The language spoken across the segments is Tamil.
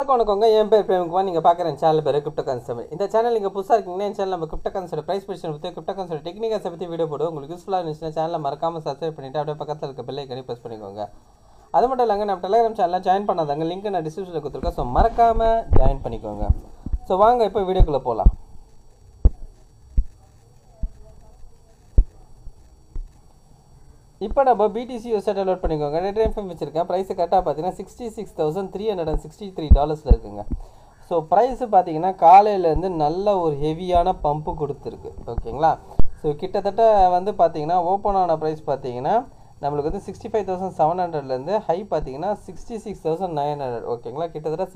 வணக்கங்க என் பேர் பிரேம்குமார். நீங்கள் பார்க்குற சேனல் பேர் கிரிப்டோ கான்செப்ட். இந்த சேனல் நீங்கள் புதுசாக இருக்கீங்கன்னா இந்த சேனல் நம்ம கிரிப்டோ கான்செப்ட் ப்ரைஸ் பிடிச்சனை பற்றி கிரிப்டோ கான்செப்ட் டெக்னிக்கல்ஸை பற்றி வீடியோ போடுவோம். உங்களுக்கு யூஸ்ஃபுல்லாக இருந்துச்சுன்னா சேனலில் மறக்காமல் சப்ஸ்கிரைப் பண்ணிவிட்டு அப்படியே பக்கத்தில் இருக்க பெல் ஐக்கனை ப்ரெஸ் பண்ணிக்கோங்க. அது மட்டும் இல்லைங்க, நம்ம டெலிகிராம் சேனலில் ஜாயின் பண்ணாதாங்க லிங்க் நான் டிஸ்கிரிப்ஷனில் கொடுத்துருக்கேன். ஸோ மறக்காமல் ஜாயின் பண்ணிக்கோங்க. ஸோ வாங்க இப்போ வீடியோக்குள்ளே போகலாம். இப்போ நம்ம பிடிசி யூஸை டவுன்லோட் பண்ணிக்கோங்க. நெட் இன்ஃபர்ம் வச்சுருக்கேன். ப்ரைஸு கரெக்டாக பார்த்தீங்கன்னா $66,363 இருக்குங்க. ஸோ ப்ரைஸு பார்த்தீங்கன்னா காலையிலேருந்து நல்ல ஒரு ஹெவியான பம்பு கொடுத்துருக்கு. ஓகேங்களா? ஸோ கிட்டத்தட்ட வந்து பார்த்தீங்கன்னா ஓப்பன் ஆன ப்ரைஸ் பார்த்தீங்கன்னா நம்மளுக்கு வந்து 65,700லேருந்து ஹை பார்த்தீங்கன்னா 66,900. ஓகேங்களா? கிட்டத்தட்ட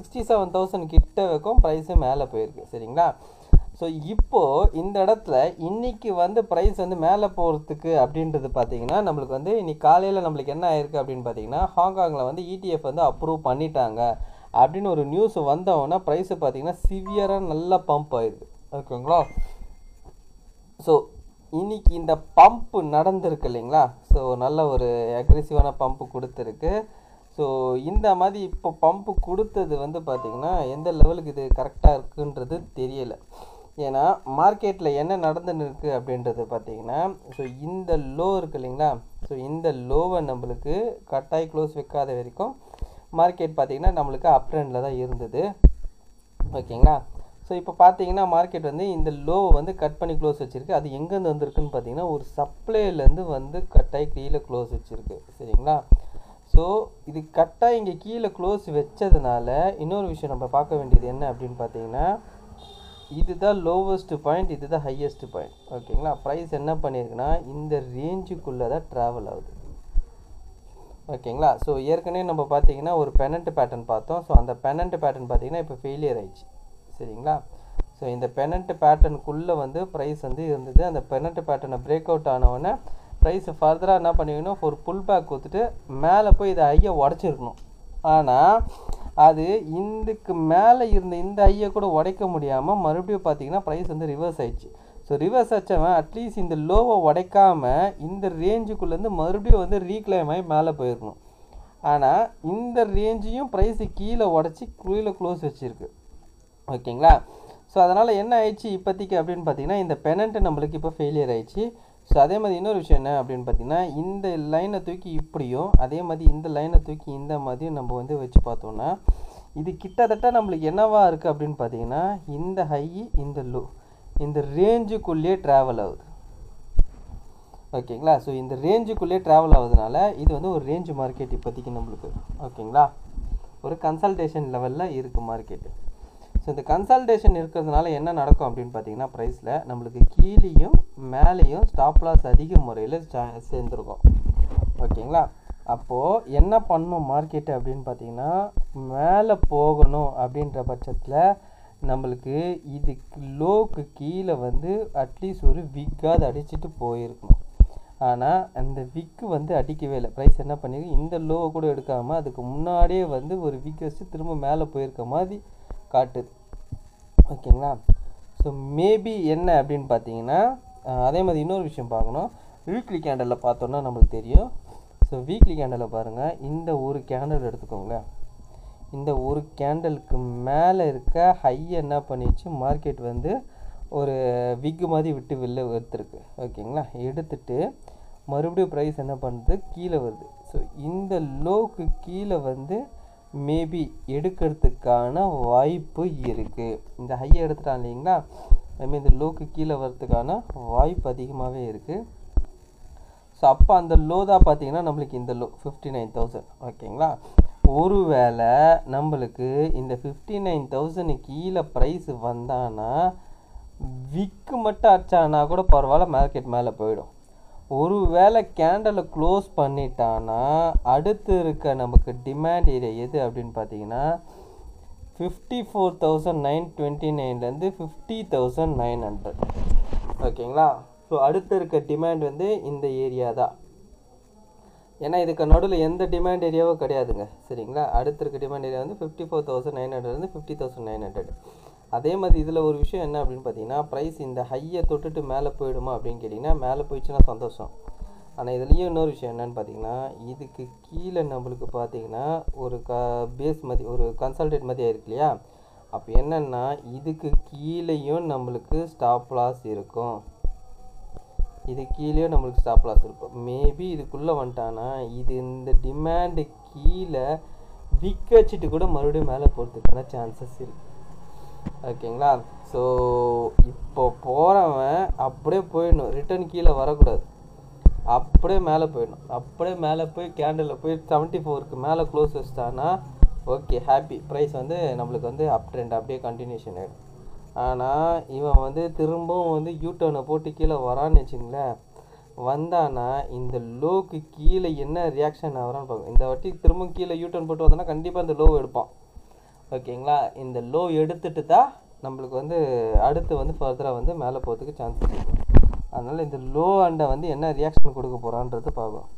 67,000 கிட்ட வரைக்கும் ப்ரைஸு மேலே போயிருக்கு. சரிங்களா? ஸோ இப்போது இந்த இடத்துல இன்றைக்கி வந்து ப்ரைஸ் வந்து மேலே போகிறதுக்கு அப்படின்றது பார்த்திங்கன்னா நம்மளுக்கு வந்து இன்றைக்கி காலையில் நம்மளுக்கு என்ன ஆயிருக்கு அப்படின்னு பார்த்தீங்கன்னா ஹாங்காங்கில் வந்து ETF வந்து அப்ரூவ் பண்ணிட்டாங்க அப்படின்னு ஒரு நியூஸ் வந்தோன்னா ப்ரைஸு பார்த்திங்கன்னா சிவியராக நல்லா பம்ப் ஆயிருக்கு. ஓகேங்களா? ஸோ இன்றைக்கி இந்த பம்ப்பு நடந்திருக்கு இல்லைங்களா? ஸோ நல்ல ஒரு அக்ரெசிவான பம்ப்பு கொடுத்துருக்கு. ஸோ இந்த மாதிரி இப்போ பம்ப்பு கொடுத்தது வந்து பார்த்திங்கன்னா எந்த லெவலுக்கு இது கரெக்டாக இருக்குன்றது தெரியலை. ஏன்னா மார்க்கெட்டில் என்ன நடந்துன்னு இருக்குது அப்படின்றது பார்த்திங்கன்னா ஸோ இந்த லோ இருக்குது இல்லைங்களா? ஸோ இந்த லோவை நம்மளுக்கு கட்டாய் க்ளோஸ் வைக்காத வரைக்கும் மார்க்கெட் பார்த்திங்கன்னா நம்மளுக்கு அப் ட்ரெண்டில் தான் இருந்தது. ஓகேங்களா? ஸோ இப்போ பார்த்தீங்கன்னா மார்க்கெட் வந்து இந்த லோவை வந்து கட் பண்ணி க்ளோஸ் வச்சுருக்கு. அது எங்கேருந்து வந்திருக்குன்னு பார்த்தீங்கன்னா ஒரு சப்ளைலேருந்து வந்து கட்டாய் கீழே க்ளோஸ் வச்சுருக்கு. சரிங்களா? ஸோ இது கட்டாக இங்கே கீழே க்ளோஸ் வச்சதுனால இன்னொரு விஷயம் நம்ம பார்க்க வேண்டியது என்ன அப்படின்னு பார்த்தீங்கன்னா இதுதான் லோவஸ்ட் பாயிண்ட், இதுதான் ஹையஸ்ட் பாயிண்ட். ஓகேங்களா? ப்ரைஸ் என்ன பண்ணியிருக்குன்னா இந்த ரேஞ்சுக்குள்ளே தான் ட்ராவல் ஆகுது. ஓகேங்களா? ஸோ ஏற்கனவே நம்ம பார்த்தீங்கன்னா ஒரு பெனண்ட் பேட்டர்ன் பார்த்தோம். ஸோ அந்த பெனண்ட் பேட்டர்ன் பார்த்தீங்கன்னா இப்போ ஃபெயிலியர் ஆயிடுச்சு. சரிங்களா? ஸோ இந்த பெனண்ட் பேட்டர்னுக்குள்ளே வந்து ப்ரைஸ் வந்து இருந்தது. அந்த பெனண்ட் பேட்டர்னை பிரேக் அவுட் ஆனவுடனே ப்ரைஸ் ஃபர்தராக என்ன பண்ணிக்கணும், ஒரு புல் பேக் கொடுத்துட்டு மேலே போய் இதை ஐயை உடச்சிருக்கணும். ஆனால் அது இதுக்கு மேலே இருந்த இந்த ஐயை கூட உடைக்க முடியாமல் மறுபடியும் பார்த்தீங்கன்னா ப்ரைஸ் வந்து ரிவர்ஸ் ஆயிடுச்சு. ஸோ ரிவர்ஸ் ஆச்சவன் அட்லீஸ்ட் இந்த லோவை உடைக்காமல் இந்த ரேஞ்சுக்குள்ளேருந்து மறுபடியும் வந்து ரீக்ளைம் ஆகி மேலே போயிருக்கணும். ஆனால் இந்த ரேஞ்சையும் ப்ரைஸு கீழே உடச்சி கீழே க்ளோஸ் வச்சுருக்கு. ஓகேங்களா? ஸோ அதனால் என்ன ஆயிடுச்சு இப்போதைக்கு அப்படின்னு பார்த்தீங்கன்னா இந்த பெனண்ட்டு நம்மளுக்கு இப்போ ஃபெயிலியர் ஆயிடுச்சு. ஸோ அதே மாதிரி இன்னொரு விஷயம் என்ன அப்படின்னு பார்த்தீங்கன்னா இந்த லைனை தூக்கி இப்படியும் அதே மாதிரி இந்த லைனை தூக்கி இந்த மாதிரியும் நம்ம வந்து வச்சு பார்த்தோன்னா இது கிட்டத்தட்ட நம்மளுக்கு என்னவா இருக்குது அப்படின்னு பார்த்தீங்கன்னா இந்த ஹை இந்த லோ இந்த ரேஞ்சுக்குள்ளேயே ட்ராவல் ஆகுது. ஓகேங்களா? ஸோ இந்த ரேஞ்சுக்குள்ளேயே ட்ராவல் ஆகுதுனால இது வந்து ஒரு ரேஞ்சு மார்க்கெட் இப்போதைக்கு நம்மளுக்கு. ஓகேங்களா? ஒரு கன்சல்டேஷன் லெவலில் இருக்குது மார்க்கெட்டு. ஸோ இந்த கன்சல்டேஷன் இருக்கிறதுனால என்ன நடக்கும் அப்படின்னு பார்த்தீங்கன்னா ப்ரைஸில் நம்மளுக்கு கீழேயும் மேலேயும் ஸ்டாப் லாஸ் அதிக முறையில் சேர்ந்துருக்கும். ஓகேங்களா? அப்போது என்ன பண்ணணும் மார்க்கெட்டு அப்படின்னு பார்த்தீங்கன்னா மேலே போகணும் அப்படின்ற பட்சத்தில் நம்மளுக்கு இதுக்கு லோக்கு கீழே வந்து அட்லீஸ்ட் ஒரு விக்காது அடிச்சுட்டு போயிருக்கணும். ஆனால் அந்த விக்கு வந்து அடிக்கவே இல்லை. ப்ரைஸ் என்ன பண்ணியிருக்கு இந்த லோவை கூட எடுக்காமல் அதுக்கு முன்னாடியே வந்து ஒரு விக் வச்சு திரும்ப மேலே போயிருக்க மாதிரி காட்டுது. ஓகேங்களா? ஸோ மேபி என்ன அப்படின்னு பார்த்தீங்கன்னா அதே மாதிரி இன்னொரு விஷயம் பார்க்கணும். வீக்லி கேண்டலில் பார்த்தோன்னா நம்மளுக்கு தெரியும். ஸோ வீக்லி கேண்டலில் பாருங்கள், இந்த ஒரு கேண்டல் எடுத்துக்கோங்க. இந்த ஒரு கேண்டலுக்கு மேலே இருக்க ஹை என்ன பண்ணிடுச்சு மார்க்கெட் வந்து ஒரு விக்கு மாதிரி விட்டு வெளில எடுத்துருக்கு. ஓகேங்களா? எடுத்துட்டு மறுபடியும் ப்ரைஸ் என்ன பண்ணுறது கீழே வருது. ஸோ இந்த லோக்கு கீழே வந்து மேபி எடுக்கிறதுக்கான வாய்ப்பு இருக்குது. இந்த ஹையை எடுத்துட்டான் இல்லைங்களா? அதுமாதிரி இந்த லோக்கு கீழே வர்றதுக்கான வாய்ப்பு அதிகமாகவே இருக்குது. ஸோ அப்போ அந்த லோ தான் பார்த்தீங்கன்னா நம்மளுக்கு இந்த லோ 59,000. ஓகேங்களா? ஒருவேளை நம்மளுக்கு இந்த 59,000 கீழே ப்ரைஸ் வந்தான்னா விக்கு மட்டும் அடிச்சானா கூட பரவாயில்ல, மார்க்கெட் மேலே போயிடும். ஒரு வேளை கேண்டலை க்ளோஸ் பண்ணிட்டான்னா அடுத்து இருக்க நமக்கு டிமாண்ட் ஏரியா எது அப்படின்னு பார்த்தீங்கன்னா 54,929லேருந்து 50,900. ஓகேங்களா? ஸோ அடுத்து இருக்க டிமாண்ட் வந்து இந்த ஏரியா தான். ஏன்னா இதுக்கு நடுவில் எந்த டிமாண்ட் ஏரியாவும் கிடையாதுங்க. சரிங்களா? அடுத்து இருக்க டிமாண்ட் ஏரியா வந்து 54,900லேருந்து 50,900. அதே மாதிரி இதில் ஒரு விஷயம் என்ன அப்படின்னு பார்த்தீங்கன்னா ப்ரைஸ் இந்த ஹையை தொட்டுட்டு மேலே போயிடுமா அப்படின்னு கேட்டிங்கன்னா மேலே போயிடுச்சுன்னா சந்தோஷம். ஆனால் இதுலேயும் இன்னொரு விஷயம் என்னென்னு பார்த்தீங்கன்னா, இதுக்கு கீழே நம்மளுக்கு பார்த்தீங்கன்னா ஒரு பேஸ் மாதிரி ஒரு கன்சல்டேட் மாதிரி இருக்கு இல்லையா? அப்போ என்னென்னா இதுக்கு கீழேயும் நம்மளுக்கு ஸ்டாப் லாஸ் இருக்கும். இது கீழேயும் நம்மளுக்கு ஸ்டாப் லாஸ் இருக்கும். மேபி இதுக்குள்ளே வந்துட்டானா இது இந்த டிமாண்டு கீழே விற்க வச்சுட்டு கூட மறுபடியும் மேலே போகிறதுக்கான சான்சஸ் இருக்குது. ஓகேங்களா? ஸோ இப்போ போகிறவன் அப்படியே போயிடணும், ரிட்டர்ன் கீழே வரக்கூடாது, அப்படியே மேலே போயிடணும். அப்படியே மேலே போய் கேண்டலில் போய் 74க்கு மேலே க்ளோஸ் வச்சிட்டான்னா ஓகே, ஹாப்பி. ப்ரைஸ் வந்து நம்மளுக்கு வந்து அப் ட்ரெண்ட் அப்படியே கண்டினியூஷன் ஆகிடும். ஆனால் இவன் வந்து திரும்பவும் வந்து யூடர்னை போட்டு கீழே வரான்னு வச்சுங்களேன், வந்தானா இந்த லோக்கு கீழே என்ன ரியாக்ஷன் ஆகிறான்னு பார்க்கும். இந்த வாட்டி திரும்பவும் கீழே யூடர்ன் போட்டு வந்தானா கண்டிப்பாக இந்த லோ எடுப்பான். ஓகேங்களா? இந்த லோ எடுத்துட்டு தான் நம்மளுக்கு வந்து அடுத்து வந்து ஃபர்தராக வந்து மேலே போகிறதுக்கு சான்சஸ் இருக்குது. அதனால் இந்த லோ அண்டை வந்து என்ன ரியாக்ஷன் கொடுக்க போகிறான்றது பார்க்கும்.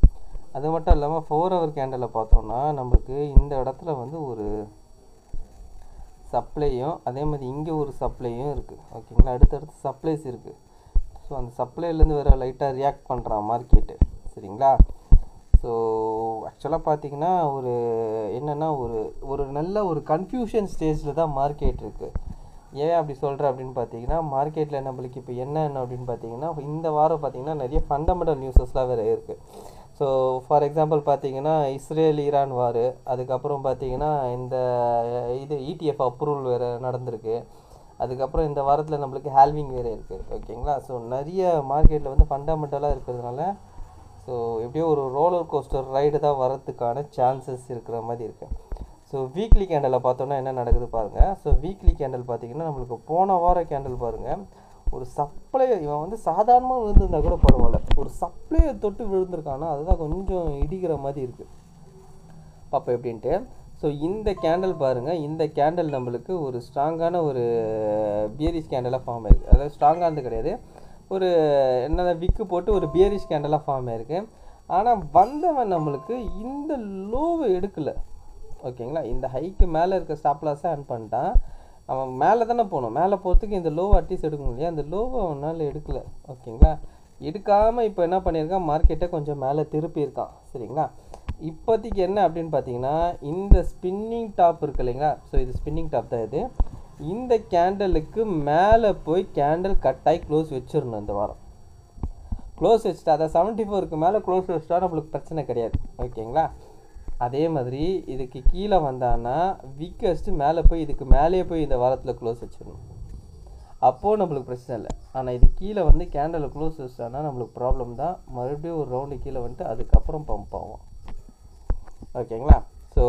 அது மட்டும் இல்லாமல் 4 ஹவர் கேண்டலில் பார்த்தோம்னா நம்மளுக்கு இந்த இடத்துல வந்து ஒரு சப்ளையும் அதே மாதிரி இங்கே ஒரு சப்ளையும் இருக்குது. ஓகேங்களா? அடுத்தடுத்து சப்ளைஸ் இருக்குது. ஸோ அந்த சப்ளைலேருந்து வேறு லைட்டாக ரியாக்ட் பண்ணுறான் மார்க்கெட்டு. சரிங்களா? ஸோ ஆக்சுவலாக பார்த்தீங்கன்னா ஒரு என்னென்னா ஒரு நல்ல ஒரு கன்ஃபியூஷன் ஸ்டேஜில் தான் மார்க்கெட் இருக்குது. ஏன் அப்படி சொல்கிறேன் அப்படின்னு பார்த்தீங்கன்னா, மார்க்கெட்டில் நம்மளுக்கு இப்போ என்ன அப்படின்னு பார்த்தீங்கன்னா, இந்த வாரம் பார்த்தீங்கன்னா நிறைய ஃபண்டமெண்டல் நியூஸஸ்லாம் வேறு இருக்குது. ஸோ ஃபார் எக்ஸாம்பிள் பார்த்தீங்கன்னா இஸ்ரேல் ஈரான் வார், அதுக்கப்புறம் பார்த்தீங்கன்னா இந்த இது ETF அப்ரூவல் வேறு நடந்திருக்கு. அதுக்கப்புறம் இந்த வாரத்தில் நம்மளுக்கு ஹால்விங் வேறு இருக்குது. ஓகேங்களா? ஸோ நிறைய மார்க்கெட்டில் வந்து ஃபண்டமெண்டலாக இருக்கிறதுனால ஸோ எப்படியோ ஒரு ரோலர் கோஸ்டர் ரைடு தான் வரதுக்கான சான்சஸ் இருக்கிற மாதிரி இருக்குது. ஸோ வீக்லி கேண்டலில் பார்த்தோன்னா என்ன நடக்குது பாருங்கள். ஸோ வீக்லி கேண்டல் பார்த்தீங்கன்னா நம்மளுக்கு போன வார கேண்டல் பாருங்கள், ஒரு சப்ளை இவன் வந்து சாதாரணமாக விழுந்திருந்தா கூட பரவாயில்ல, ஒரு சப்ளையை தொட்டு விழுந்திருக்கானா அதுதான் கொஞ்சம் இடிக்கிற மாதிரி இருக்குது. பாப்பா எப்படின்ட்டு. ஸோ இந்த கேண்டல் பாருங்கள், இந்த கேண்டல் நம்மளுக்கு ஒரு ஸ்ட்ராங்கான ஒரு பியரிஷ் கேண்டலாக ஃபார்ம் ஆயிருக்கு. அதாவது ஸ்ட்ராங்கானது கிடையாது, ஒரு என்ன விக்கு போட்டு ஒரு பியரிஷ் கேண்டலாக ஃபார்ம் ஆயிருக்கு. ஆனால் வந்தவன் நம்மளுக்கு இந்த லோவை எடுக்கலை. ஓகேங்களா? இந்த ஹைக்கு மேலே இருக்க ஸ்டாப் லாஸை ஆன் பண்ணிட்டான். அவன் மேலே தானே போகணும், மேலே போகிறதுக்கு இந்த லோவை அட்லீஸ்ட் எடுக்கணும் இல்லையா? அந்த லோவை அவனால் எடுக்கலை. ஓகேங்களா? எடுக்காமல் இப்போ என்ன பண்ணியிருக்கான், மார்க்கெட்டை கொஞ்சம் மேலே திருப்பியிருக்கான். சரிங்களா? இப்போதைக்கு என்ன அப்படின்னு பார்த்தீங்கன்னா, இந்த ஸ்பின்னிங் டாப் இருக்குது இல்லைங்களா? ஸோ இது ஸ்பின்னிங் டாப் தான். இது இந்த கேண்டலுக்கு மேலே போய் கேண்டல் கட்டாகி க்ளோஸ் வச்சிடணும். இந்த வாரம் க்ளோஸ் வச்சுட்டா, அதை 74க்கு மேலே க்ளோஸ் வச்சுட்டா நம்மளுக்கு பிரச்சனை கிடையாது. ஓகேங்களா? அதே மாதிரி இதுக்கு கீழே வந்தான்னா வீக்கஸ்ட்டு மேலே போய் இதுக்கு மேலேயே போய் இந்த வாரத்தில் க்ளோஸ் வச்சிடணும். அப்போது நம்மளுக்கு பிரச்சனை இல்லை. ஆனால் இது கீழே வந்து கேண்டலில் க்ளோஸ் வச்சிட்டான்னா நம்மளுக்கு ப்ராப்ளம் தான். மறுபடியும் ஒரு ரவுண்டு கீழே வந்துட்டு அதுக்கப்புறம் பம்ப் ஆகும். ஓகேங்களா? ஸோ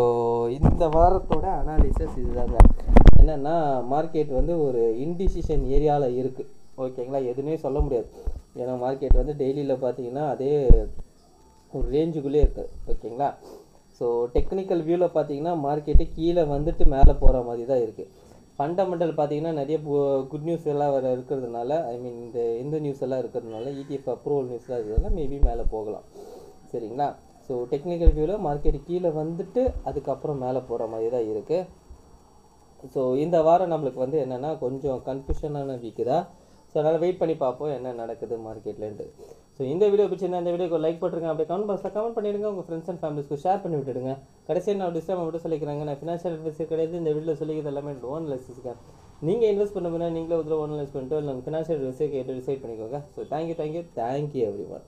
இந்த வாரத்தோட அனாலிசிஸ் இதுதாங்க. என்னென்னா மார்க்கெட் வந்து ஒரு இன்டிசிஷன் ஏரியாவில் இருக்குது. ஓகேங்களா? எதுவுமே சொல்ல முடியாது. ஏன்னா மார்க்கெட் வந்து டெய்லியில் பார்த்தீங்கன்னா அதே ஒரு ரேஞ்சுக்குள்ளே இருக்குது. ஓகேங்களா? ஸோ டெக்னிக்கல் வியூவில் பார்த்தீங்கன்னா மார்க்கெட்டு கீழே வந்துட்டு மேலே போகிற மாதிரி தான் இருக்குது. ஃபண்டமெண்டல் பார்த்தீங்கன்னா நிறைய குட் நியூஸ் எல்லாம் வேறு இருக்கிறதுனால, இந்த நியூஸ் எல்லாம் இருக்கிறதுனால, ETF அப்ரூவல் நியூஸ்லாம் இருக்கிறதுனால மேபி மேலே போகலாம். சரிங்களா? ஸோ டெக்னிக்கல் வியூவில் மார்க்கெட்டு கீழே வந்துட்டு அதுக்கப்புறம் மேலே போகிற மாதிரி தான் இருக்குது. ஸோ இந்த வாரம் நம்மளுக்கு வந்து என்னென்னா கொஞ்சம் கன்ஃபியூஷனான வீக்கு தான். ஸோ அதனால் வெயிட் பண்ணி பார்ப்போம் என்ன நடக்குது மார்க்கெட்லேருந்து. ஸோ இந்த வீடியோ பிடிச்சிருந்தா இந்த வீடியோக்கு லைக் போட்டுருங்க, அப்படியே கமெண்ட் பாக்ஸில் கமெண்ட் பண்ணிவிடுங்க, உங்கள் ஃப்ரெண்ட்ஸ் அண்ட் ஃபேமிலிஸ்க்கு ஷேர் பண்ணி விட்டுடுங்க. கடைசியாக நான் டிஸ்கிளைமர் மட்டும் சொல்லிக்கிறாங்க, நான் ஃபினான்ஷியல் அட்வைசர் கிடையாது. இந்த வீடியோவில் சொல்லிக்கிறது எல்லாமே லோன் அனாலிசிஸ்க்கு. நீங்கள் இன்வெஸ்ட் பண்ண நீங்களே ஒரு லோன் அனலைஸ் பண்ணிட்டு இல்லை ஃபினான்ஷியல் அட்வைசர் கேட்டு டிசைட் பண்ணிக்கோங்க. So thank you every one.